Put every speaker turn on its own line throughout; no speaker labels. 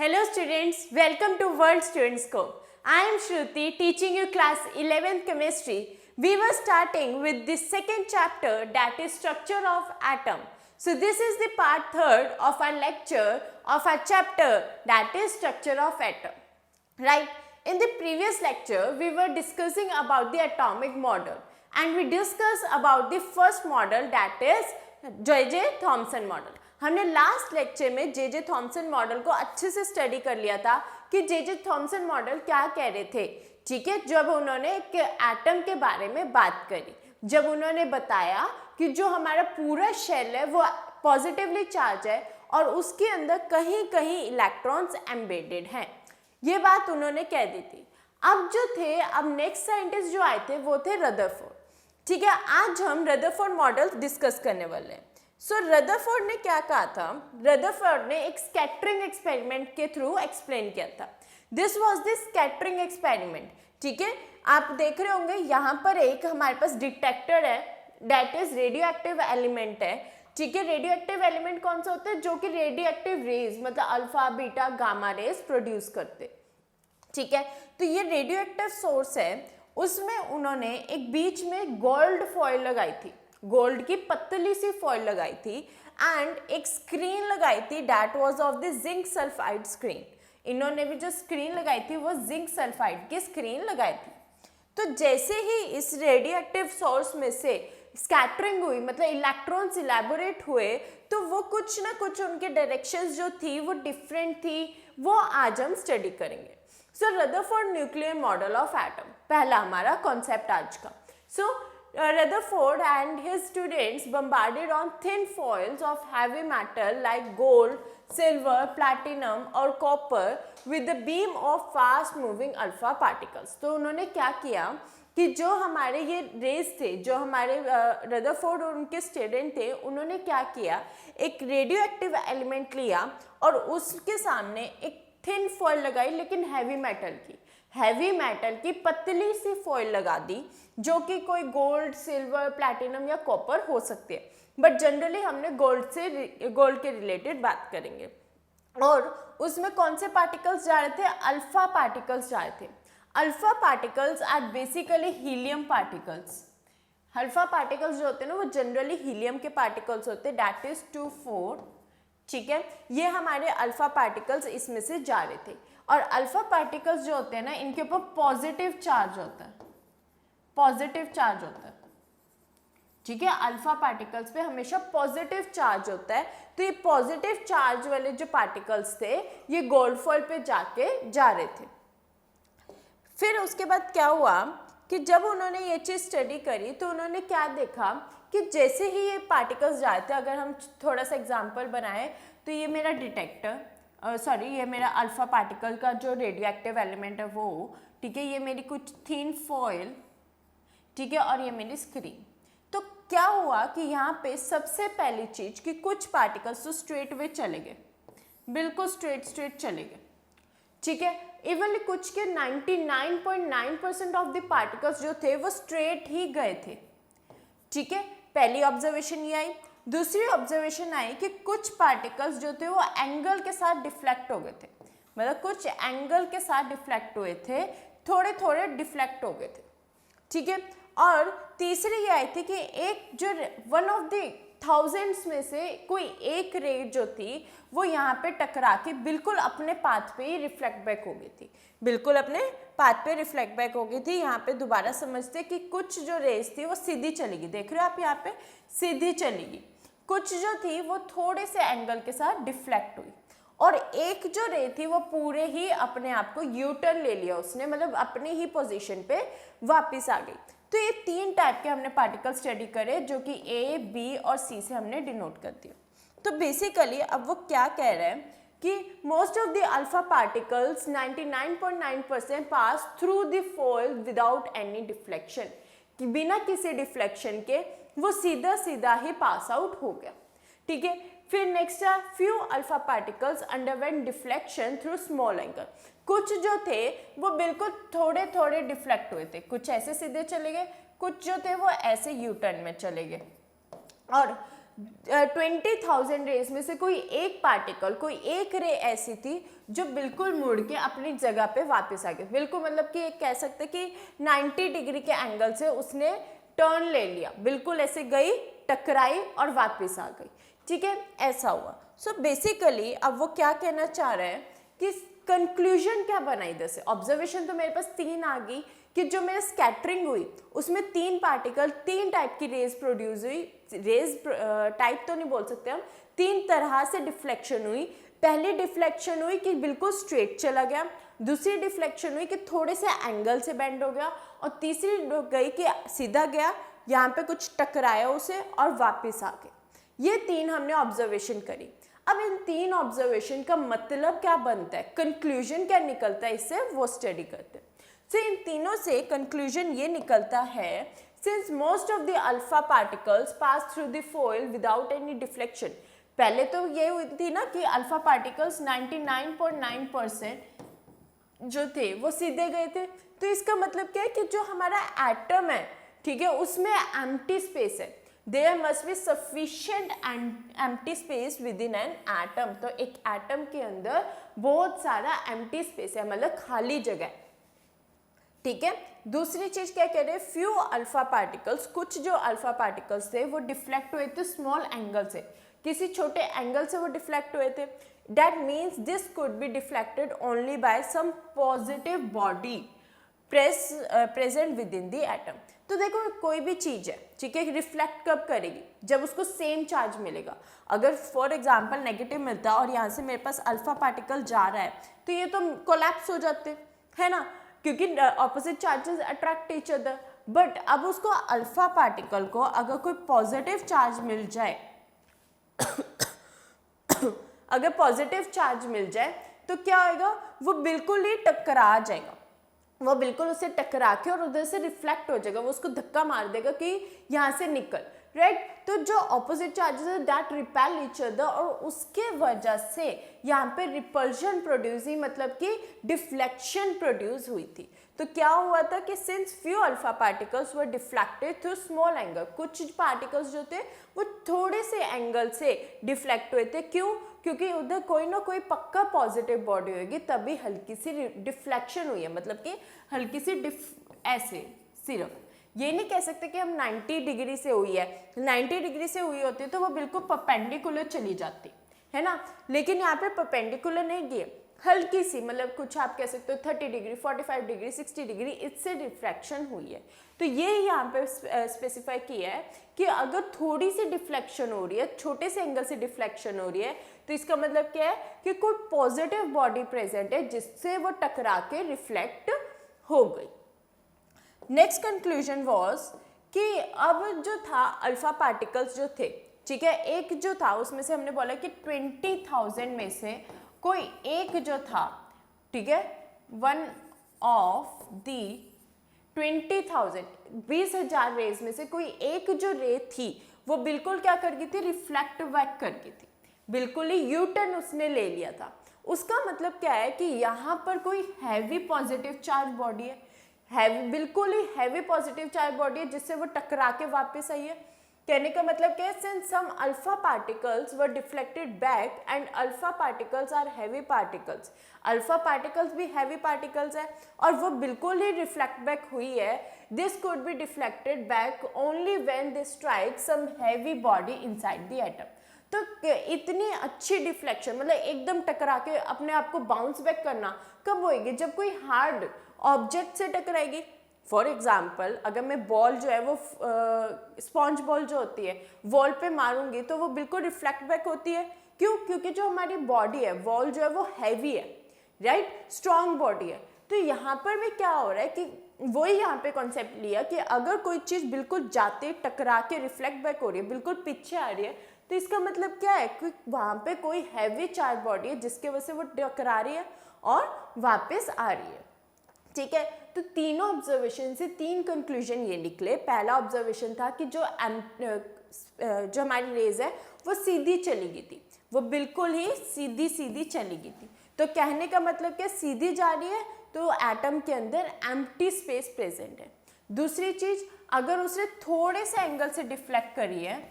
Hello students, welcome to World Student Scope. I am Shruti teaching you class 11th chemistry. We were starting with the second chapter, that is structure of atom. So this is the part 3rd of our lecture of our chapter, that is structure of atom. Right? In the previous lecture, we were discussing about the atomic model and we discussed about the first model, that is J.J. Thomson model. हमने last lecture में JJ. Thompson model को अच्छे से study कर लिया था कि JJ. Thompson model क्या कह रहे थे. ठीक है, जब उन्होंने एक एटम के बारे में बात करी, जब उन्होंने बताया कि जो हमारा पूरा शेल है वो पॉजिटिवली चार्ज है और उसके अंदर कहीं कहीं इलेक्ट्रॉन्स एम्बेडेड हैं, ये बात उन्होंने कह दी थी. अब नेक्स्ट साइंटिस्ट जो आए थे वो थे रदरफोर्ड. ठीक है, आज हम रदरफोर्ड मॉडल डिस्कस करने वाले हैं. रदरफोर्ड ने क्या कहा था? रदरफोर्ड ने एक स्कैटरिंग एक्सपेरिमेंट के थ्रू एक्सप्लेन किया था. This was the scattering experiment. ठीक है, आप देख रहे होंगे यहाँ पर एक हमारे पास डिटेक्टर है, that is radio active element है. ठीक है, रेडियो एक्टिव एलिमेंट कौन सा होता है? जो कि रेडियो एक्टिव रेज मतलब alpha beta gamma rays produce करते. ठीक है, तो ये रेडियो एक्टिव सोर्स है, उसमें उन्होंने एक बीच में गोल्ड फॉइल लगाई थी, गोल्ड की पतली सी फॉइल लगाई थी एंड एक स्क्रीन लगाई थी, that was of the zinc sulphide screen. इन्होंने भी जो स्क्रीन लगाई थी वो जिंक सल्फाइड की स्क्रीन लगाई थी. तो जैसे ही इस रेडियो एक्टिव सोर्स में से स्कैटरिंग हुई, मतलब इलेक्ट्रॉन्स इलेबोरेट हुए, तो वो कुछ ना कुछ उनके डायरेक्शंस जो थी वो डिफरेंट थी, वो आज हम स्टडी करेंगे. Rutherford nuclear model of atom पहला हमारा कॉन्सेप्ट आज का. Rutherford and his students bombarded on thin foils of heavy metal like gold, silver, platinum or copper with the beam of fast moving alpha particles. तो उन्होंने क्या किया कि जो हमारे ये रेज थे, जो हमारे रदरफोर्ड और उनके स्टूडेंट थे, उन्होंने क्या किया, एक रेडियो एक्टिव एलिमेंट लिया और उसके सामने एक थिन फॉइल लगाई, लेकिन हैवी मेटल की पतली सी फॉइल लगा दी, जो कि कोई गोल्ड, सिल्वर, प्लैटिनम या कॉपर हो सकती है, बट जनरली हमने गोल्ड के रिलेटेड बात करेंगे. और उसमें कौन से पार्टिकल्स जा रहे थे? अल्फा पार्टिकल्स जा रहे थे. Alpha particles are basically helium particles. Alpha particles जो होते हैं ना वो जनरली हीलियम के पार्टिकल्स होते हैं, दैट इज 2,4. ठीक है, ये हमारे अल्फा पार्टिकल्स इसमें से जा रहे थे. और अल्फा पार्टिकल्स जो होते हैं ना, इनके ऊपर पॉजिटिव चार्ज होता है. ठीक है, अल्फा पार्टिकल्स पे हमेशा पॉजिटिव चार्ज होता है. तो ये पॉजिटिव चार्ज वाले जो पार्टिकल्स थे ये गोल्ड फॉइल पे जा रहे थे. फिर उसके बाद क्या हुआ कि जब उन्होंने ये चीज़ स्टडी करी तो उन्होंने क्या देखा कि जैसे ही ये पार्टिकल्स जा रहे थे, अगर हम थोड़ा सा एग्जाम्पल बनाएं तो ये मेरा डिटेक्टर, ये मेरा अल्फा पार्टिकल का जो रेडियो एक्टिव एलिमेंट है वो, ठीक है, ये मेरी कुछ थिन फॉइल, ठीक है, और ये मेरी स्क्रीन. तो क्या हुआ कि यहाँ पे सबसे पहली चीज कि कुछ पार्टिकल्स तो स्ट्रेट वे चले गए, बिल्कुल स्ट्रेट चले गए. ठीक है, इवन कुछ के 99.9% ऑफ द पार्टिकल्स जो थे वो स्ट्रेट ही गए थे. ठीक है, पहली ऑब्जर्वेशन ये आई. दूसरी ऑब्जर्वेशन आई कि कुछ पार्टिकल्स जो थे वो एंगल के साथ डिफ्लेक्ट हो गए थे, मतलब कुछ एंगल के साथ डिफ्लेक्ट हुए थे, थोड़े डिफ्लेक्ट हो गए थे. ठीक है, और तीसरी ये आई थी कि एक जो वन ऑफ द थाउजेंड्स में से कोई एक रे जो थी वो यहाँ पे टकरा के बिल्कुल अपने पाथ पे ही रिफ्लेक्ट बैक हो गई थी, यहाँ पे दोबारा समझते कि कुछ जो रेज थी वो सीधी चलेगी, देख रहे हो आप यहाँ पे सीधी चलेगी, कुछ जो थी वो थोड़े से एंगल के साथ डिफ्लेक्ट हुई, और एक जो रे थी वो पूरे ही अपने आप को यूटर्न ले लिया उसने, मतलब अपनी ही पोजीशन पे वापस आ गई. तो ये 3 टाइप के हमने पार्टिकल स्टडी करे, जो कि ए, बी और सी से हमने डिनोट कर दिया. तो बेसिकली अब वो क्या कह रहे हैं कि most of the alpha particles 99.9% pass through the foil without any deflection, कि बिना किसी डिफ्लेक्शन के वो सीधा ही पास आउट हो गया. ठीक है, फिर नेक्स्ट है few alpha particles underwent deflection through small angle. कुछ जो थे वो बिल्कुल थोड़े डिफ्लेक्ट हुए थे, कुछ ऐसे सीधे चले गए, कुछ जो थे वो ऐसे यू टर्न में चले गए. और 20,000 रेज में से कोई एक पार्टिकल, कोई एक रे ऐसी थी जो बिल्कुल मुड़ के अपनी जगह पे वापस आ गई, बिल्कुल मतलब कि कह सकते कि 90 डिग्री के एंगल से उसने टर्न ले लिया, बिल्कुल ऐसे गई, टकराई और वापस आ गई, ठीक है, ऐसा हुआ। सो बेसिकली अब वो क्या कहना चाह रहे हैं कि कंक्लूजन क्या बना इधर से। ऑब्जर्वेशन तो मेरे पास 3 आ गई कि जो मेरे स्कैटरिंग हुई उसमें 3 पार्टिकल, 3 टाइप की रेज प्रोड्यूस हुई, रेज टाइप तो नहीं बोल सकते हम, 3 तरह से डिफ्लेक्शन हुई। पहली डिफ्लेक्शन हुई कि बिल्कुल स्ट्रेट चला गया, दूसरी डिफ्लेक्शन हुई कि थोड़े से एंगल से बेंड हो गया, और तीसरी गई कि सीधा गया, यहाँ पे कुछ टकराया उसे और वापस आ गए। ये 3 हमने ऑब्जर्वेशन करी। अब इन 3 ऑब्जर्वेशन का मतलब क्या बनता है, कंक्लूजन क्या निकलता है इससे, वो स्टडी करते हैं। सो इन तीनों से कंक्लूजन ये निकलता है, since most of the alpha particles pass through the foil without any deflection. पहले तो ये हुई थी ना कि अल्फा पार्टिकल्स 99.9% जो थे वो सीधे गए थे, तो इसका मतलब क्या है कि जो हमारा एटम है, ठीक है, उसमें एम्प्टी स्पेस है, there must be sufficient empty space within an atom. तो एक एटम के अंदर बहुत सारा एम्प्टी स्पेस है, मतलब खाली जगह, ठीक है। दूसरी चीज क्या कह रहे हैं, फ्यू अल्फा पार्टिकल्स, कुछ जो अल्फा पार्टिकल्स थे वो डिफ्लेक्ट हुए थे स्मॉल एंगल से, किसी छोटे एंगल से वो डिफ्लेक्ट हुए थे। That means this could be deflected only by some positive body present within the atom. तो देखो कोई भी चीज है, ठीक है, रिफ्लेक्ट कब करेगी, जब उसको सेम चार्ज मिलेगा। अगर फॉर एग्जांपल नेगेटिव मिलता और यहाँ से मेरे पास अल्फा पार्टिकल जा रहा है तो ये तो कोलैप्स हो जाते है ना, क्योंकि opposite charges attract each other. But अब उसको अल्फा पार्टिकल को अगर कोई पॉजिटिव चार्ज मिल जाए अगर पॉजिटिव चार्ज मिल जाए तो क्या होगा, वो बिल्कुल ही टकरा जाएगा, वो बिल्कुल उससे टकरा के और उधर से रिफ्लेक्ट हो जाएगा, वो उसको धक्का मार देगा कि यहाँ से निकल, राइट। तो जो ऑपोजिट चार्जेस है दैट रिपेल ईच अदर, और उसके वजह से यहाँ पे रिपल्शन प्रोड्यूस हुई, मतलब कि डिफ्लेक्शन प्रोड्यूस हुई थी। तो क्या हुआ था कि since few alpha particles were deflected through small angle, कुछ पार्टिकल्स जो थे वो थोड़े से एंगल से डिफ्लेक्ट हुए थे। क्यों, क्योंकि उधर कोई ना कोई पक्का पॉजिटिव बॉडी होगी, तभी हल्की सी डिफ्लेक्शन हुई है, मतलब कि हल्की सी ऐसे सिर्फ, ये नहीं कह सकते कि हम 90 डिग्री से हुई है, 90 डिग्री से हुई होती तो वो बिल्कुल परपेंडिकुलर चली जाती है ना, लेकिन यहाँ पे परपेंडिकुलर नहीं गई, हल्की सी, मतलब कुछ आप कह सकते हो 30 डिग्री, 45 डिग्री, 60 डिग्री, इससे डिफ्लेक्शन हुई है। तो ये यहाँ पे स्पेसिफाई किया है कि अगर थोड़ी सी डिफ्लेक्शन हो रही है, छोटे से एंगल से डिफ्लेक्शन हो रही है, तो इसका मतलब क्या है कि कोई पॉजिटिव बॉडी प्रेजेंट है जिससे वो टकरा के रिफ्लेक्ट हो गई। नेक्स्ट कंक्लूजन वॉज कि अब जो था अल्फा पार्टिकल्स जो थे, ठीक है, एक जो था उसमें से हमने बोला कि 20,000 में से कोई एक जो था, ठीक है, वन ऑफ दी 20,000 20,000 रेज में से कोई एक जो रे थी वो बिल्कुल क्या कर गई थी, रिफ्लेक्ट बैक कर गई थी, बिल्कुल ही यू टर्न उसने ले लिया था। उसका मतलब क्या है कि यहाँ पर कोई हैवी पॉजिटिव चार्ज बॉडी है, हैवी, बिल्कुल ही हैवी पॉजिटिव चार्ज बॉडी है जिससे वो टकरा के वापस आई है। कहने का मतलब क्या है, since some alpha particles were deflected back and alpha particles are heavy particles, alpha particles भी हैवी पार्टिकल्स है और वो बिल्कुल ही रिफ्लेक्ट बैक हुई है। This could be deflected back only when they strike some heavy body inside the atom. तो इतनी अच्छी डिफ्लेक्शन, मतलब एकदम टकरा के अपने आप को बाउंस बैक करना कब होएगी, जब कोई हार्ड ऑब्जेक्ट से टकराएगी। फॉर एग्जाम्पल अगर मैं बॉल जो है वो स्पॉन्ज बॉल जो होती है वॉल पे मारूंगी तो वो बिल्कुल रिफ्लेक्ट बैक होती है। क्यों, क्योंकि जो हमारी बॉडी है, वॉल जो है वो हैवी है, राइट, स्ट्रॉन्ग बॉडी है। तो यहाँ पर भी क्या हो रहा है कि वही यहाँ पे कॉन्सेप्ट लिया कि अगर कोई चीज़ बिल्कुल जाते टकरा के रिफ्लेक्ट बैक हो रही है, बिल्कुल पीछे आ रही है, तो इसका मतलब क्या है कि वहाँ पे कोई हैवी चार्ज बॉडी है जिसके वजह से वो टकरा रही है और वापस आ रही है, ठीक है। तो तीनों ऑब्जर्वेशन से 3 कंक्लूजन ये निकले। पहला ऑब्जर्वेशन था कि जो हमारी रेज है वो सीधी चली गई थी, वो बिल्कुल ही सीधी सीधी चली गई थी। तो कहने का मतलब क्या, सीधी जा रही है तो एटम के अंदर एम्प्टी स्पेस प्रेजेंट है। दूसरी चीज, अगर उसने थोड़े से एंगल से डिफ्लेक्ट करी है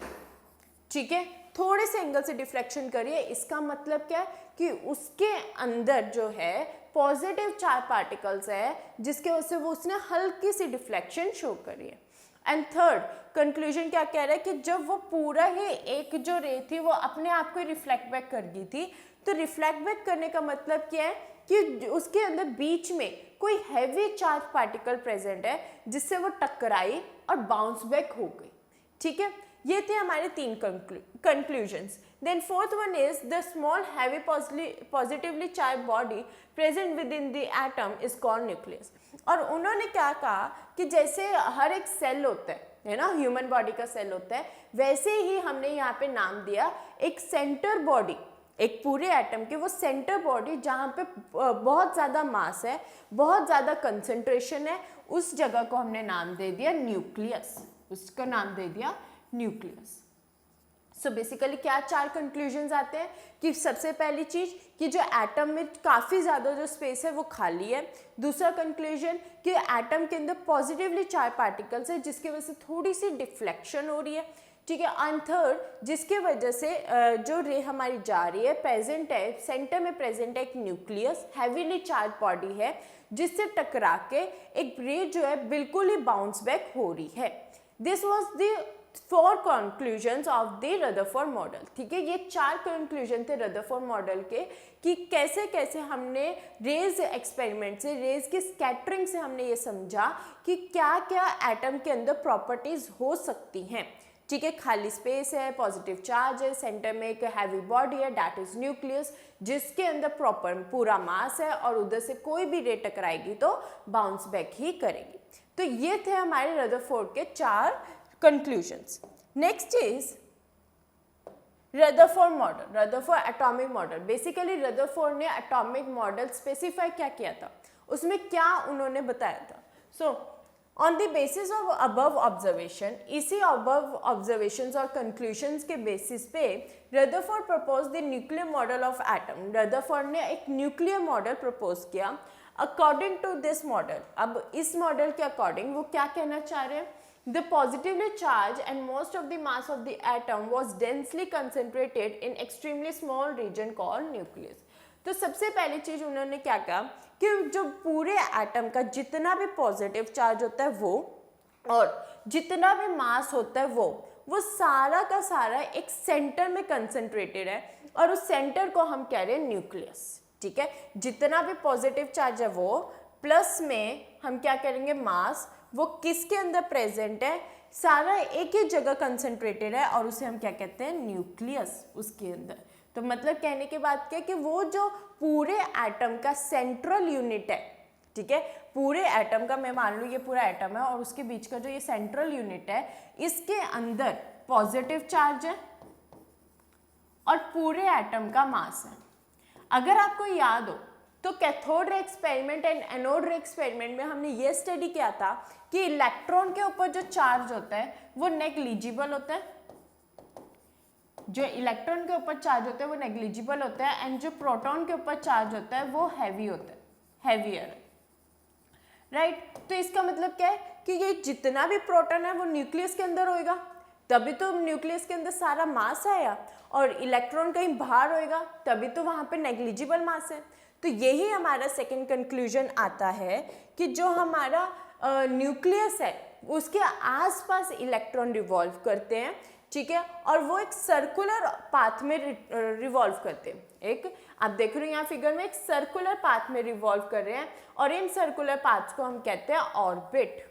ठीक है, थोड़े से एंगल से डिफ्लेक्शन करिए, इसका मतलब क्या है कि उसके अंदर जो है पॉजिटिव चार्ज पार्टिकल्स है जिसके वजह से वो उसने हल्की सी डिफ्लेक्शन शो करी है। एंड थर्ड कंक्लूजन क्या कह रहा है कि जब वो पूरा ही एक जो रे थी वो अपने आप को रिफ्लेक्ट बैक कर गई थी, तो रिफ्लेक्ट बैक करने का मतलब क्या है कि उसके अंदर बीच में कोई हैवी चार्ज पार्टिकल प्रेजेंट है जिससे वो टकराई और बाउंस बैक हो गई। ठीक है, ये थे हमारे तीन conclusions. Then fourth one is the small heavy positively charge body present within the atom is called nucleus. और उन्होंने क्या कहा कि जैसे हर एक सेल होता है ना, ह्यूमन बॉडी का सेल होता है, वैसे ही हमने यहाँ पे नाम दिया एक सेंटर बॉडी, एक पूरे एटम के वो सेंटर बॉडी जहाँ पे बहुत ज़्यादा मास है, बहुत ज़्यादा कंसंट्रेशन है, उस जगह को हमने नाम दे दिया न्यूक्लियस, उसका नाम दे दिया न्यूक्लियस। सो बेसिकली क्या चार कंक्लूजन्स आते हैं कि सबसे पहली चीज कि जो एटम में काफ़ी ज़्यादा जो स्पेस है वो खाली है। दूसरा कंक्लूजन कि एटम के अंदर पॉजिटिवली चार्ज पार्टिकल्स है जिसकी वजह से थोड़ी सी डिफ्लेक्शन हो रही है। ठीक है, एंड थर्ड जिसके वजह से जो रे हमारी जा रही है प्रेजेंट है, सेंटर में प्रेजेंट है एक न्यूक्लियस, हैवीली चार्ज बॉडी है जिससे टकरा के एक रे जो है बिल्कुल ही बाउंस बैक हो रही है। This was the 4 conclusions of the Rutherford model. ठीक है, ये 4 कंक्लूजन थे रदरफोर्ड मॉडल के कि कैसे कैसे हमने रेज एक्सपेरिमेंट से, रेज की स्कैटरिंग से हमने ये समझा कि क्या क्या एटम के अंदर प्रॉपर्टीज हो सकती हैं। ठीक है, खाली स्पेस है, पॉजिटिव चार्ज है, सेंटर में एक हैवी बॉडी है दैट इज न्यूक्लियस जिसके अंदर प्रॉपर पूरा मास है और उधर से कोई भी रे टकराएगी तो बाउंस बैक ही करेगी। तो ये थे हमारे रदरफोर्ड के 4 conclusions. Next is Rutherford model, Rutherford atomic model. Basically Rutherford ने एटॉमिक मॉडल स्पेसिफाई क्या किया था, उसमें क्या उन्होंने बताया था। So on the basis of above observation, इसी अबव ऑब्जर्वेशंस और कंक्लूजन्स के बेसिस पे Rutherford propose the nuclear model of atom. Rutherford ने एक न्यूक्लियर मॉडल प्रपोज किया। अकॉर्डिंग टू दिस मॉडल, अब इस मॉडल के अकॉर्डिंग वो क्या कहना चाह रहे हैं, the positively charged and most of the mass of the atom was densely concentrated in extremely small region called nucleus। तो सबसे पहली चीज उन्होंने क्या कहा कि जो पूरे एटम का जितना भी पॉजिटिव चार्ज होता है वो और जितना भी मास होता है वो सारा का सारा एक सेंटर में कंसंट्रेटेड है और उस सेंटर को हम कह रहे हैं न्यूक्लियस। ठीक है, जितना भी पॉजिटिव चार्ज है वो प्लस में हम क्या करेंगे मास, वो किसके अंदर प्रेजेंट है, सारा एक ही जगह कंसंट्रेटेड है और उसे हम क्या कहते हैं न्यूक्लियस, उसके अंदर। तो मतलब कहने की बात क्या कि वो जो पूरे एटम का सेंट्रल यूनिट है, ठीक है, पूरे एटम का, मैं मान लूँ ये पूरा एटम है और उसके बीच का जो ये सेंट्रल यूनिट है इसके अंदर पॉजिटिव चार्ज है और पूरे एटम का मास है। अगर आपको याद हो तो cathode ray experiment and anode रे एक्सपेरिमेंट में हमने ये स्टडी किया था कि इलेक्ट्रॉन के ऊपर जो चार्ज होता है वो नेग्लिजिबल होता है, जो इलेक्ट्रॉन के ऊपर चार्ज होता है वो नेग्लिजिबल होता है एंड जो प्रोटॉन के ऊपर चार्ज होता है वो हैवी होता है, हैवियर, राइट। तो इसका मतलब क्या है कि ये जितना भी प्रोटॉन है वो न्यूक्लियस के अंदर होएगा, तभी तो न्यूक्लियस के अंदर सारा मास आया, और इलेक्ट्रॉन कहीं बाहर होएगा तभी तो वहाँ पे नेग्लिजिबल मास है। तो यही हमारा सेकंड कंक्लूजन आता है कि जो हमारा न्यूक्लियस है उसके आसपास इलेक्ट्रॉन रिवॉल्व करते हैं। ठीक है, और वो एक सर्कुलर पाथ में रिवॉल्व करते हैं। एक आप देख रहे हो यहाँ फिगर में एक सर्कुलर पाथ में रिवॉल्व कर रहे हैं और इन सर्कुलर पाथ्स को हम कहते हैं ऑर्बिट।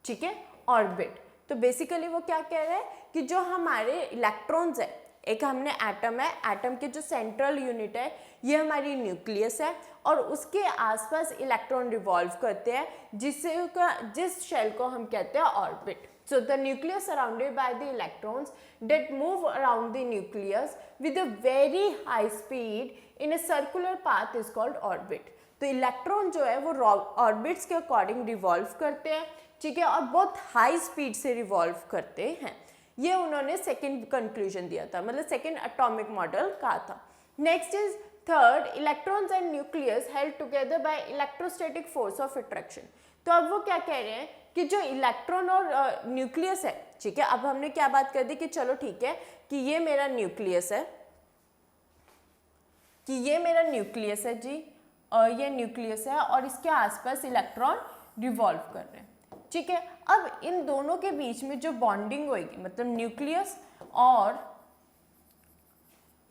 ठीक है, ऑर्बिट। तो बेसिकली वो क्या कह रहे हैं कि जो हमारे इलेक्ट्रॉन्स है, एक हमने एटम है, एटम के जो सेंट्रल यूनिट है ये हमारी न्यूक्लियस है और उसके आसपास इलेक्ट्रॉन रिवॉल्व करते हैं जिस शेल को हम कहते हैं orbit. So the nucleus surrounded by the electrons that move around the nucleus with a very high speed in a circular path is called orbit। तो इलेक्ट्रॉन जो है वो ऑर्बिट्स के अकॉर्डिंग रिवॉल्व करते हैं, ठीक है, और बहुत हाई स्पीड से रिवॉल्व करते हैं। ये उन्होंने सेकेंड कंक्लूजन दिया था, मतलब सेकेंड एटॉमिक मॉडल कहा था। Next is third, electrons and nucleus held together by electrostatic force of attraction. तो अब वो क्या कह रहे हैं कि जो इलेक्ट्रॉन और न्यूक्लियस है, ठीक है, अब हमने क्या बात कर दी कि चलो ठीक है कि ये मेरा न्यूक्लियस है, कि ये मेरा न्यूक्लियस है जी, और ये न्यूक्लियस है और इसके आसपास इलेक्ट्रॉन रिवॉल्व कर रहे हैं, ठीक है। अब इन दोनों के बीच में जो बॉन्डिंग होगी, मतलब न्यूक्लियस और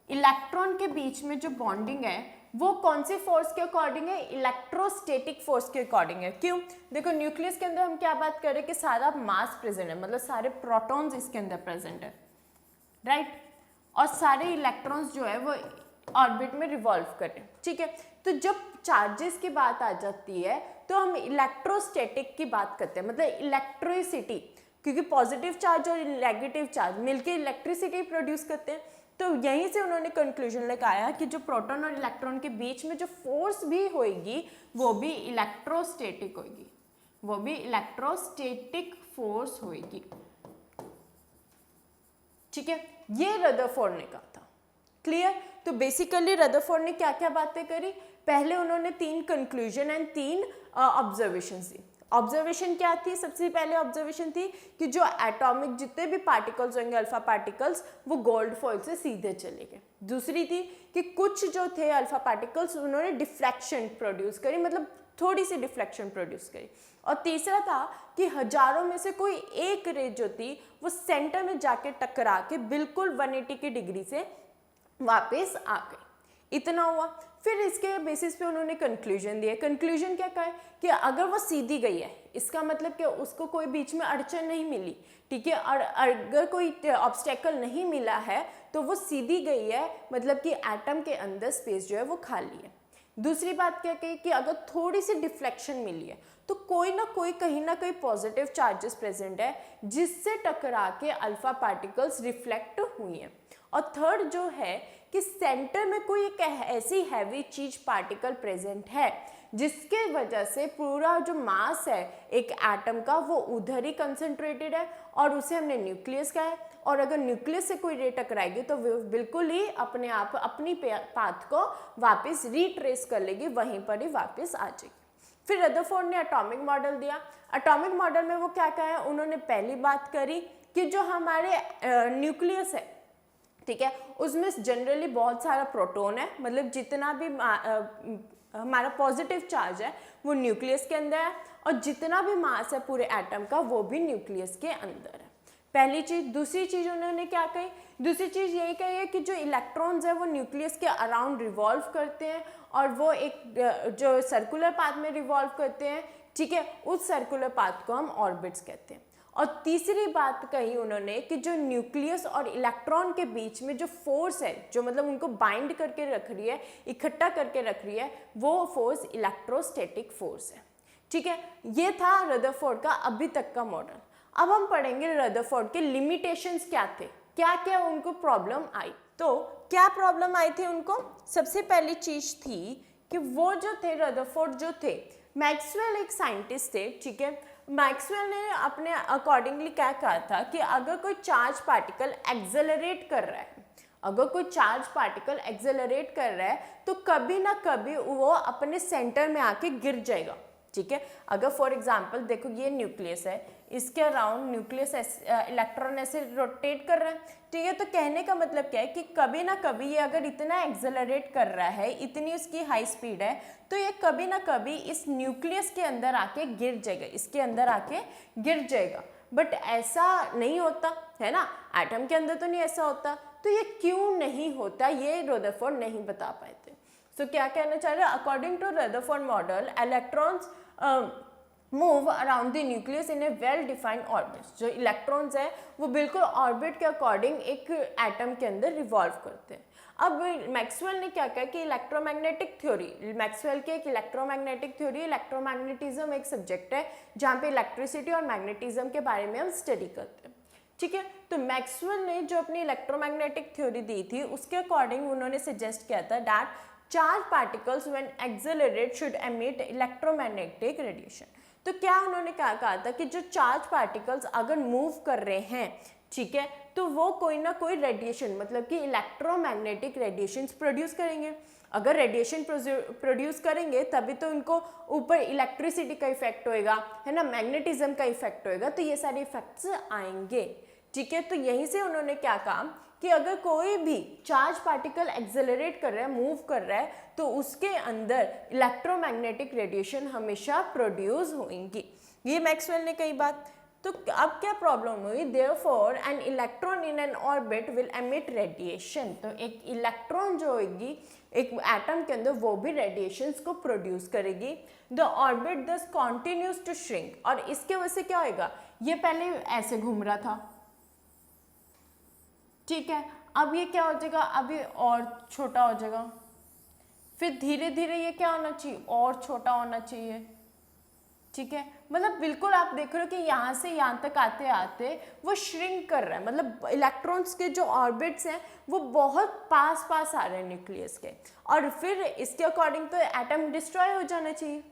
इलेक्ट्रॉन के बीच में जो बॉन्डिंग है वो कौन सी फोर्स के अकॉर्डिंग है? इलेक्ट्रोस्टैटिक फोर्स के अकॉर्डिंग है। क्यों? देखो न्यूक्लियस के अंदर हम क्या बात कर रहे हैं कि सारा मास प्रेजेंट है, मतलब सारे प्रोटॉन्स इसके अंदर प्रेजेंट है, राइट, और सारे इलेक्ट्रॉन्स जो है वो ऑर्बिट में रिवॉल्व कर रहे हैं, ठीक है। तो जब चार्जेस की बात आ जाती है तो हम इलेक्ट्रोस्टैटिक की बात करते हैं, मतलब इलेक्ट्रिसिटी, क्योंकि पॉजिटिव चार्ज और नेगेटिव चार्ज मिलकर इलेक्ट्रिसिटी प्रोड्यूस करते हैं। तो यहीं से उन्होंने कंक्लूजन लगाया कि जो प्रोटॉन और इलेक्ट्रॉन के बीच में जो फोर्स भी होगी वो भी इलेक्ट्रोस्टैटिक होगी, वो भी इलेक्ट्रोस्टैटिक फोर्स होगी, ठीक है। ये रदरफोर्ड ने कहा था, क्लियर। तो बेसिकली रदरफोर्ड ने क्या क्या बातें करी? पहले उन्होंने 3 conclusion and 3 observations the. Observation क्या थी? सबसे पहले ऑब्जर्वेशन थी कि जो एटॉमिक जितने भी पार्टिकल्स होंगे अल्फा पार्टिकल्स वो गोल्ड फॉइल से सीधे चले गए। दूसरी थी कि कुछ जो थे अल्फा पार्टिकल्स उन्होंने डिफ्लेक्शन प्रोड्यूस करी, मतलब थोड़ी सी डिफ्लेक्शन प्रोड्यूस करी। और तीसरा था कि हजारों में से कोई एक रे जो थी वो सेंटर में जाके टकरा के बिल्कुल 180 की डिग्री से वापस आ गई। इतना हुआ। फिर इसके बेसिस पे उन्होंने कंक्लूजन दिए। कंक्लूजन क्या कहा है कि अगर वो सीधी गई है इसका मतलब कि उसको कोई बीच में अड़चन नहीं मिली, ठीक है, और अगर कोई ऑब्स्टेकल नहीं मिला है तो वो सीधी गई है, मतलब कि एटम के अंदर स्पेस जो है वो खाली है। दूसरी बात क्या कही कि अगर थोड़ी सी डिफ्लेक्शन मिली है तो कोई ना कोई कहीं ना कहीं पॉजिटिव चार्जेस प्रेजेंट है जिससे टकरा के अल्फा पार्टिकल्स रिफ्लेक्ट हुई हैं। और थर्ड जो है कि सेंटर में कोई एक ऐसी हैवी चीज पार्टिकल प्रेजेंट है जिसके वजह से पूरा जो मास है एक एटम का वो उधर ही कंसंट्रेटेड है और उसे हमने न्यूक्लियस कहा है। और अगर न्यूक्लियस से कोई रे टकराएगी तो वो बिल्कुल ही अपने आप अपनी पाथ को वापस रिट्रेस कर लेगी, वहीं पर ही वापस आ जाएगी। फिर रदरफोर्ड ने एटॉमिक मॉडल दिया। एटॉमिक मॉडल में वो क्या कहा है? उन्होंने पहली बात करी कि जो हमारे न्यूक्लियस है, ठीक है, उसमें जनरली बहुत सारा प्रोटॉन है, मतलब जितना भी हमारा पॉजिटिव चार्ज है वो न्यूक्लियस के अंदर है और जितना भी मास है पूरे एटम का वो भी न्यूक्लियस के अंदर है। पहली चीज। दूसरी चीज उन्होंने क्या कही? दूसरी चीज यही कही है कि जो इलेक्ट्रॉन्स है वो न्यूक्लियस के अराउंड रिवॉल्व करते हैं और वो एक जो सर्कुलर पाथ में रिवॉल्व करते हैं, ठीक है, उस सर्कुलर पाथ को हम ऑर्बिट्स कहते हैं। और तीसरी बात कही उन्होंने कि जो न्यूक्लियस और इलेक्ट्रॉन के बीच में जो फोर्स है, जो मतलब उनको बाइंड करके रख रही है, इकट्ठा करके रख रही है, वो फोर्स इलेक्ट्रोस्टैटिक फोर्स है, ठीक है। ये था रदरफोर्ड का अभी तक का मॉडल। अब हम पढ़ेंगे रदरफोर्ड के लिमिटेशंस क्या थे, क्या क्या उनको प्रॉब्लम आई। तो क्या प्रॉब्लम आई थी उनको? सबसे पहली चीज थी कि वो जो थे रदरफोर्ड जो थे, मैक्सवेल एक साइंटिस्ट थे, ठीक है। मैक्सवेल ने अपने अकॉर्डिंगली क्या कहा था कि अगर कोई चार्ज पार्टिकल एक्सेलरेट कर रहा है, अगर कोई चार्ज पार्टिकल एक्सेलरेट कर रहा है तो कभी ना कभी वो अपने सेंटर में आके गिर जाएगा, ठीक है। अगर फॉर एग्जांपल देखो ये न्यूक्लियस है, इसके अराउंड न्यूक्लियस इलेक्ट्रॉन ऐसे रोटेट कर रहा है, ठीक है। तो कहने का मतलब क्या है कि कभी ना कभी ये अगर इतना एक्सेलरेट कर रहा है, इतनी उसकी हाई स्पीड है, तो ये कभी ना कभी इस न्यूक्लियस के अंदर आके गिर जाएगा, इसके अंदर आके गिर जाएगा। बट ऐसा नहीं होता है ना, एटम के अंदर तो नहीं ऐसा होता। तो ये क्यों नहीं होता ये रदरफोर्ड नहीं बता पाए थे। सो क्या कहना चाह रहे हैं? According to Rutherford model, electrons move around the nucleus in a well defined orbit. जो इलेक्ट्रॉन्स है वो बिल्कुल ऑर्बिट के अकॉर्डिंग एक एटम के अंदर रिवॉल्व करते हैं। अब मैक्सवेल ने क्या कहा कि इलेक्ट्रोमैग्नेटिक थ्योरी, मैक्सवेल की एक इलेक्ट्रोमैग्नेटिक थ्योरी, इलेक्ट्रोमैग्नेटिज्म एक सब्जेक्ट है जहाँ पे इलेक्ट्रिसिटी और मैग्नेटिज्म के बारे में हम स्टडी करते हैं, ठीक है। तो मैक्सवेल ने जो अपनी इलेक्ट्रोमैग्नेटिक थ्योरी दी थी उसके अकॉर्डिंग उन्होंने सजेस्ट किया था that charge particles when accelerate should emit electromagnetic radiation. तो क्या उन्होंने क्या कहा था कि जो चार्ज पार्टिकल्स अगर मूव कर रहे हैं, ठीक है, तो वो कोई ना कोई रेडिएशन, मतलब कि इलेक्ट्रोमैग्नेटिक रेडिएशंस प्रोड्यूस करेंगे। अगर रेडिएशन प्रोड्यूस करेंगे तभी तो इनको ऊपर इलेक्ट्रिसिटी का इफेक्ट होएगा, है ना, मैग्नेटिज्म का इफेक्ट होएगा, तो ये सारे इफेक्ट्स आएंगे। ठीक है, तो यहीं से उन्होंने क्या कहा कि अगर कोई भी चार्ज पार्टिकल एक्सेलरेट कर रहा है, मूव कर रहा है, तो उसके अंदर इलेक्ट्रोमैग्नेटिक रेडिएशन हमेशा प्रोड्यूस होंगी। ये मैक्सवेल ने कही बात। तो अब क्या प्रॉब्लम हुई, therefore an electron in an orbit will emit radiation. तो एक इलेक्ट्रॉन जो होगी एक एटम के अंदर वो भी रेडिएशंस को प्रोड्यूस करेगी। द ऑर्बिट दस कॉन्टिन्यूज टू श्रिंक, और इसके वजह से क्या होगा, ये पहले ऐसे घूम रहा था, ठीक है, अब ये क्या हो जाएगा, अब ये और छोटा हो जाएगा, फिर धीरे धीरे ये क्या होना चाहिए, और छोटा होना चाहिए। ठीक है, मतलब बिल्कुल आप देख रहे हो कि यहाँ से यहाँ तक आते आते वो श्रिंक कर रहा है, मतलब इलेक्ट्रॉन्स के जो ऑर्बिट्स हैं वो बहुत पास पास आ रहे हैं न्यूक्लियस के, और फिर इसके अकॉर्डिंग तो एटम डिस्ट्रॉय हो जाना चाहिए,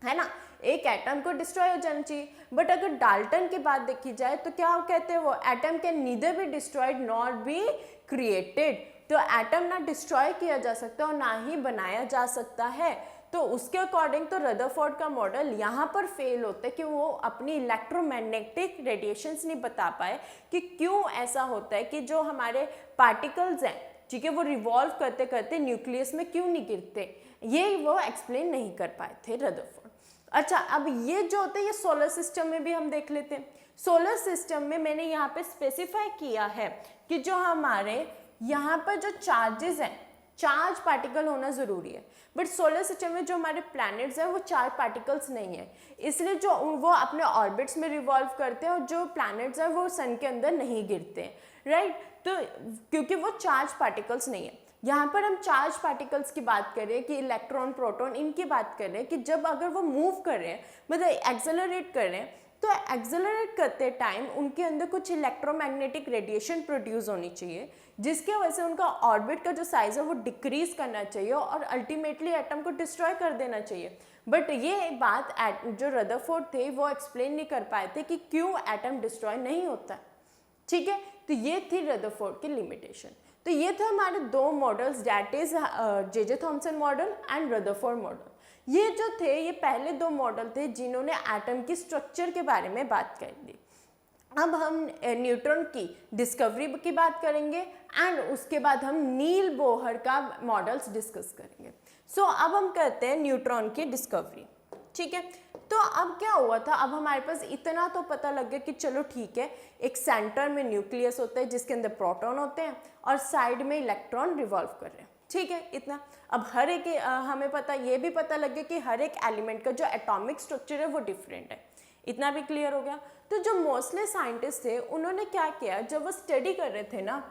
है ना, एक एटम को डिस्ट्रॉय हो जाना चाहिए। बट अगर डाल्टन की बात देखी जाए तो क्या कहते हैं वो, atom can neither be destroyed not be created. तो एटम ना डिस्ट्रॉय किया जा सकता और ना ही बनाया जा सकता है। तो उसके अकॉर्डिंग तो रदरफोर्ड का मॉडल यहाँ पर फेल होता है कि वो अपनी इलेक्ट्रोमैग्नेटिक रेडिएशंस नहीं बता पाए कि क्यों ऐसा होता है कि जो हमारे पार्टिकल्स हैं, ठीक है, वो रिवॉल्व करते करते न्यूक्लियस में क्यों नहीं गिरते, ये वो एक्सप्लेन नहीं कर पाए थे रदरफोर्ड। अच्छा, अब ये जो होते हैं ये सोलर सिस्टम में भी हम देख लेते हैं। सोलर सिस्टम में मैंने यहाँ पे स्पेसिफाई किया है कि जो हमारे यहाँ पर जो चार्जेस हैं, चार्ज पार्टिकल होना ज़रूरी है, बट सोलर सिस्टम में जो हमारे प्लैनेट्स हैं वो चार्ज पार्टिकल्स नहीं है, इसलिए जो वो अपने ऑर्बिट्स में रिवॉल्व करते हैं और जो प्लैनेट्स हैं वो सन के अंदर नहीं गिरते हैं, राइट। तो क्योंकि वो चार्ज पार्टिकल्स नहीं है, यहाँ पर हम चार्ज पार्टिकल्स की बात कर रहे हैं कि इलेक्ट्रॉन प्रोटॉन इनकी बात कर रहे हैं कि जब अगर वो मूव कर रहे हैं, मतलब एक्सेलरेट कर रहे हैं, तो एक्सेलरेट करते टाइम उनके अंदर कुछ इलेक्ट्रोमैग्नेटिक रेडिएशन प्रोड्यूस होनी चाहिए, जिसके वजह से उनका ऑर्बिट का जो साइज है वो डिक्रीज करना चाहिए और अल्टीमेटली एटम को डिस्ट्रॉय कर देना चाहिए। बट ये बात जो रदरफोर्ड थे वो एक्सप्लेन नहीं कर पाए थे कि क्यों एटम डिस्ट्रॉय नहीं होता, ठीक है। तो ये थी रदरफोर्ड की लिमिटेशन। तो ये थे हमारे दो models, that is J Thomson model and Rutherford model. ये जो थे ये पहले दो मॉडल थे जिन्होंने एटम की स्ट्रक्चर के बारे में बात कर दी। अब हम न्यूट्रॉन की डिस्कवरी की बात करेंगे एंड उसके बाद हम नील बोहर का मॉडल्स डिस्कस करेंगे। सो अब हम करते हैं न्यूट्रॉन की डिस्कवरी, ठीक है। तो अब क्या हुआ था, अब हमारे पास इतना तो पता लग गया कि चलो ठीक है, एक सेंटर में न्यूक्लियस होता है जिसके अंदर प्रोटॉन होते हैं और साइड में इलेक्ट्रॉन रिवॉल्व कर रहे हैं, ठीक है, इतना। अब हर एक हमें पता, ये भी पता लग गया कि हर एक एलिमेंट का जो एटॉमिक स्ट्रक्चर है वो डिफरेंट है, इतना भी क्लियर हो गया। तो जो मोस्टली साइंटिस्ट थे उन्होंने क्या किया, जब वो स्टडी कर रहे थे ना,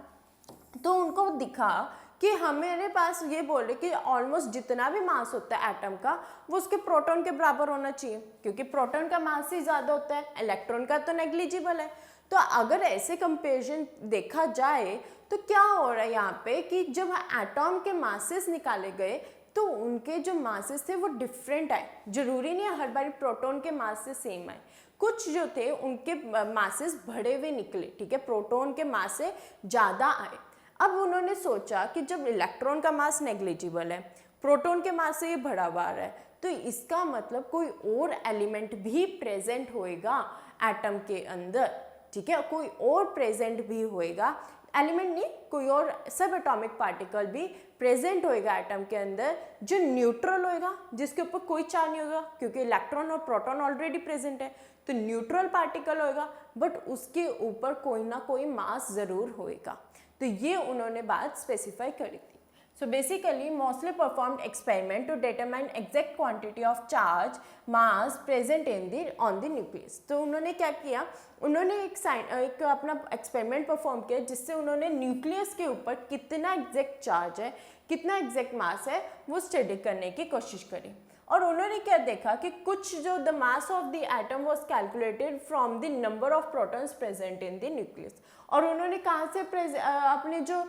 तो उनको दिखा कि हमारे पास ये बोल रहे कि ऑलमोस्ट जितना भी मास होता है एटम का वो उसके प्रोटॉन के बराबर होना चाहिए, क्योंकि प्रोटॉन का मास ही ज़्यादा होता है, इलेक्ट्रॉन का तो नेग्लिजिबल है। तो अगर ऐसे कंपेरिजन देखा जाए तो क्या हो रहा है यहाँ पे कि जब एटॉम के मासेस निकाले गए तो उनके जो मासेस थे वो डिफरेंट आए। जरूरी नहीं है हर बार प्रोटॉन के मास से सेम आए, कुछ जो थे उनके मासेस बढ़े हुए निकले, ठीक है, प्रोटॉन के मास से ज़्यादा आए। अब उन्होंने सोचा कि जब इलेक्ट्रॉन का मास नेग्लिजिबल है, प्रोटॉन के मास से ये बढ़ा हुआ है, तो इसका मतलब कोई और एलिमेंट भी प्रेजेंट होएगा एटम के अंदर, ठीक है, कोई और प्रेजेंट भी होएगा, एलिमेंट नहीं, कोई और सब एटॉमिक पार्टिकल भी प्रेजेंट होएगा एटम के अंदर जो न्यूट्रल होएगा, जिसके ऊपर कोई चार्ज नहीं होगा, क्योंकि इलेक्ट्रॉन और प्रोटॉन ऑलरेडी प्रेजेंट है, तो न्यूट्रल पार्टिकल होएगा, बट उसके ऊपर कोई ना कोई मास जरूर होएगा। तो ये उन्होंने बात स्पेसिफाई करी थी। So basically mostly performed experiment to determine exact quantity of charge mass present in the on the nucleus। तो उन्होंने क्या किया, उन्होंने एक अपना एक्सपेरिमेंट परफॉर्म किया जिससे उन्होंने न्यूक्लियस के ऊपर कितना एग्जैक्ट चार्ज है, कितना एग्जैक्ट मास है वो स्टडी करने की कोशिश करी। और उन्होंने क्या देखा कि कुछ जो the mass of the atom was calculated from the number of protons present in the nucleus. और उन्होंने कहाँ से अपने जो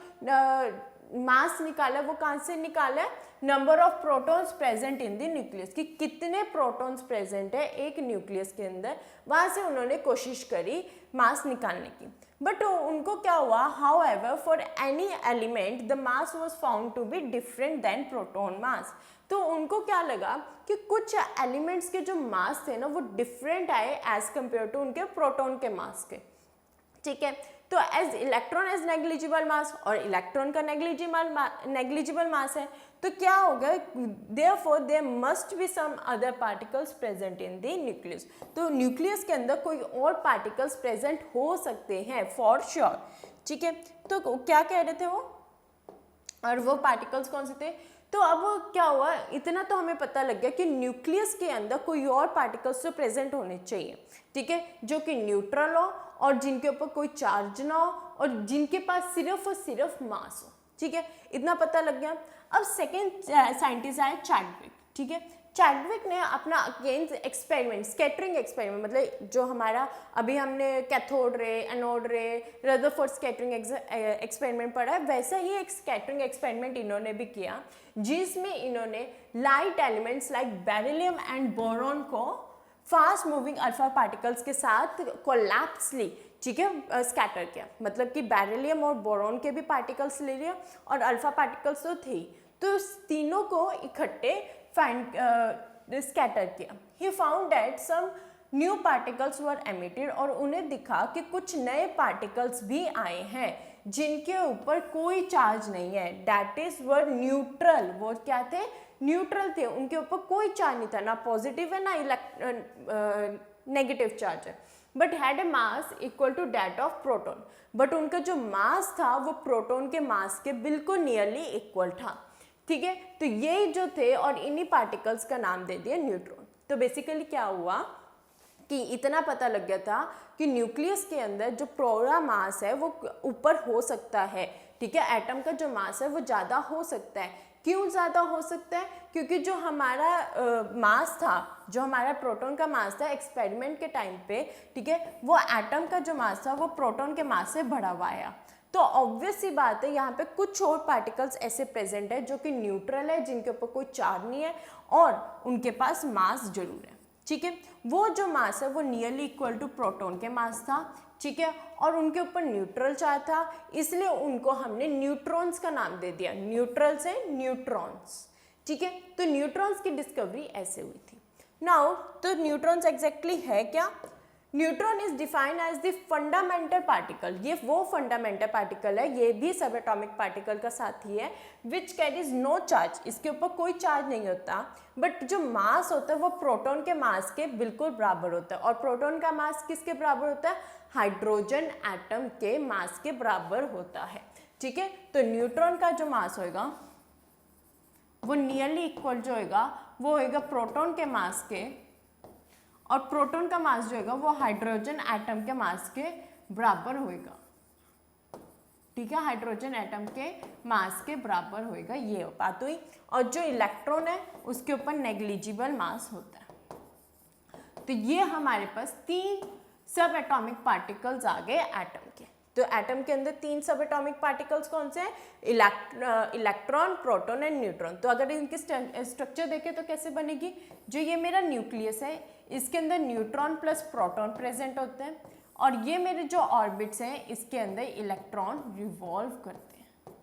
मास निकाला वो कहाँ से निकाला है, number of protons present in the nucleus, कि कितने प्रोटॉन्स प्रेजेंट है एक न्यूक्लियस के अंदर, वहाँ से उन्होंने कोशिश करी मास निकालने की। बट उनको क्या हुआ, however for any element the mass was found to be different than proton mass. तो उनको क्या लगा कि कुछ एलिमेंट्स के जो मास थे ना वो डिफरेंट आए एज कम्पेयर टू उनके प्रोटॉन के मास के, ठीक है। तो as electron as negligible mass, और इलेक्ट्रॉन का नेग्लिजिबल मास है, तो क्या होगा, therefore there must be some other particles present in the nucleus. तो न्यूक्लियस के अंदर कोई और पार्टिकल्स प्रेजेंट हो सकते हैं फॉर श्योर, ठीक है। तो क्या कह रहे थे वो, और वो पार्टिकल्स कौन से थे। तो अब क्या हुआ, इतना तो हमें पता लग गया कि न्यूक्लियस के अंदर कोई और पार्टिकल्स तो प्रेजेंट होने चाहिए, ठीक है, जो कि न्यूट्रल हो और जिनके ऊपर कोई चार्ज ना हो और जिनके पास सिर्फ और सिर्फ मास हो, ठीक है, इतना पता लग गया। अब सेकेंड साइंटिस्ट आए चैडविक, ठीक है। चैडविक ने अपना अगेंस्ट एक्सपेरिमेंट, स्कैटरिंग एक्सपेरिमेंट, मतलब जो हमारा अभी हमने कैथोड रे, एनोड रे, रदरफोर्ड स्कैटरिंग एक्सपेरिमेंट पढ़ा है, वैसा ही एक स्कैटरिंग एक्सपेरिमेंट इन्होंने भी किया, जिसमें इन्होंने light elements like beryllium and boron को फास्ट मूविंग अल्फा पार्टिकल्स के साथ कोलैप्सली, ठीक है, स्कैटर किया। मतलब कि बेरिलियम और बोरॉन के भी पार्टिकल्स ले लिया और अल्फा पार्टिकल्स तो थे, तो तीनों को इकट्ठे स्कैटर किया। He found that some new particles were emitted, और उन्हें दिखा कि कुछ नए पार्टिकल्स भी आए हैं जिनके ऊपर कोई चार्ज नहीं है, दैट इज वर न्यूट्रल। वो क्या थे, न्यूट्रल थे, उनके ऊपर कोई चार्ज नहीं था, ना पॉजिटिव है ना नेगेटिव चार्ज है, but had a mass equal to that of proton. But उनका जो मास था वो प्रोटॉन के मास के बिल्कुल नियरली इक्वल था, ठीक है। तो ये जो थे और इन्हीं पार्टिकल्स का नाम दे दिया न्यूट्रॉन। तो बेसिकली क्या हुआ कि इतना पता लग गया था कि न्यूक्लियस के अंदर जो पूरा मास है वो ऊपर हो सकता है, ठीक है, एटम का जो मास है वो ज़्यादा हो सकता है। क्यों ज़्यादा हो सकता है, क्योंकि जो हमारा मास था, जो हमारा प्रोटॉन का मास था एक्सपेरिमेंट के टाइम पे, ठीक है, वो एटम का जो मास था वो प्रोटॉन के मास से बढ़ा हुआ आया। तो ऑब्वियस सी बात है, यहाँ पे कुछ और पार्टिकल्स ऐसे प्रेजेंट है जो कि न्यूट्रल है, जिनके ऊपर कोई चार्ज नहीं है और उनके पास मास जरूर है, ठीक है। वो जो मास है वो नियरली इक्वल टू प्रोटॉन के मास था, ठीक है, और उनके ऊपर न्यूट्रल चार्ज था, इसलिए उनको हमने न्यूट्रॉन्स का नाम दे दिया, न्यूट्रल से न्यूट्रॉन्स, ठीक है। तो न्यूट्रॉन्स की डिस्कवरी ऐसे हुई थी। नाउ तो न्यूट्रॉन्स एग्जैक्टली है क्या, neutron is defined as the fundamental particle. ये वो फंडामेंटल पार्टिकल है, ये भी सब एटॉमिक पार्टिकल का साथी है, विच कैरीज नो चार्ज, इसके ऊपर कोई चार्ज नहीं होता, बट जो मास होता है वो प्रोटॉन के मास के बिल्कुल बराबर होता है। और प्रोटॉन का मास किसके बराबर होता है, हाइड्रोजन एटम के मास के बराबर होता है, ठीक है। तो न्यूट्रॉन का जो मास होगा वो नियरली इक्वल जो होगा वो होगा प्रोटॉन के मास के, और प्रोटॉन का मास जो होगा वो हाइड्रोजन एटम के मास के बराबर होएगा, ठीक है, हाइड्रोजन एटम के मास के बराबर होएगा, ये बात हुई। और जो इलेक्ट्रॉन है उसके ऊपर नेग्लिजिबल मास होता है। तो ये हमारे पास 3 सब एटॉमिक पार्टिकल्स आ गए एटम के। तो एटम के अंदर 3 सब एटॉमिक पार्टिकल्स कौन से हैं, इलेक्ट्रॉन, प्रोटॉन एंड न्यूट्रॉन। तो अगर इनकी स्ट्रक्चर देखें तो कैसे बनेगी, जो ये मेरा न्यूक्लियस है इसके अंदर न्यूट्रॉन प्लस प्रोटॉन प्रेजेंट होते हैं, और ये मेरे जो ऑर्बिट्स हैं इसके अंदर इलेक्ट्रॉन रिवॉल्व करते हैं,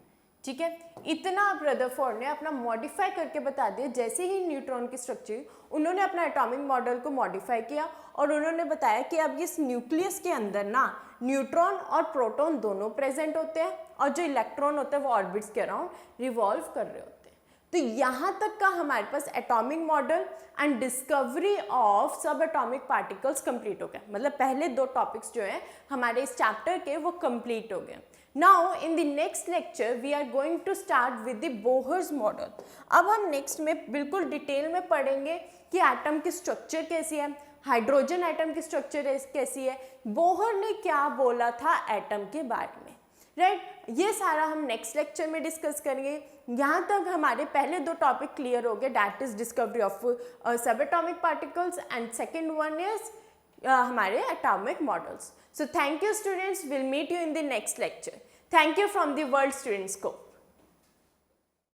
ठीक है। इतना रदरफोर्ड ने अपना मॉडिफाई करके बता दिया। जैसे ही न्यूट्रॉन की स्ट्रक्चर, उन्होंने अपना एटॉमिक मॉडल को मॉडिफाई किया और उन्होंने बताया कि अब इस न्यूक्लियस के अंदर ना न्यूट्रॉन और प्रोटॉन दोनों प्रेजेंट होते हैं, और जो इलेक्ट्रॉन होते हैं वो ऑर्बिट्स के अराउंड रिवॉल्व कर रहे होते हैं। तो यहाँ तक का हमारे पास atomic model and discovery of sub atomic particles complete हो गया। मतलब पहले 2 टॉपिक्स जो है हमारे इस चैप्टर के वो कंप्लीट हो गए। Now in the next lecture we are going to start with the Bohr's model. अब हम नेक्स्ट में बिल्कुल डिटेल में पढ़ेंगे कि एटम की स्ट्रक्चर कैसी है, हाइड्रोजन एटम की स्ट्रक्चर कैसी है, बोहर ने क्या बोला था एटम के बारे में, राइट। ये सारा हम नेक्स्ट लेक्चर में डिस्कस करेंगे। यहाँ तक हमारे पहले 2 टॉपिक क्लियर हो गए, that is discovery of sub atomic particles and second one is हमारे atomic models. So thank you students, we'll meet you in the next lecture. Thank you from the World Students Co.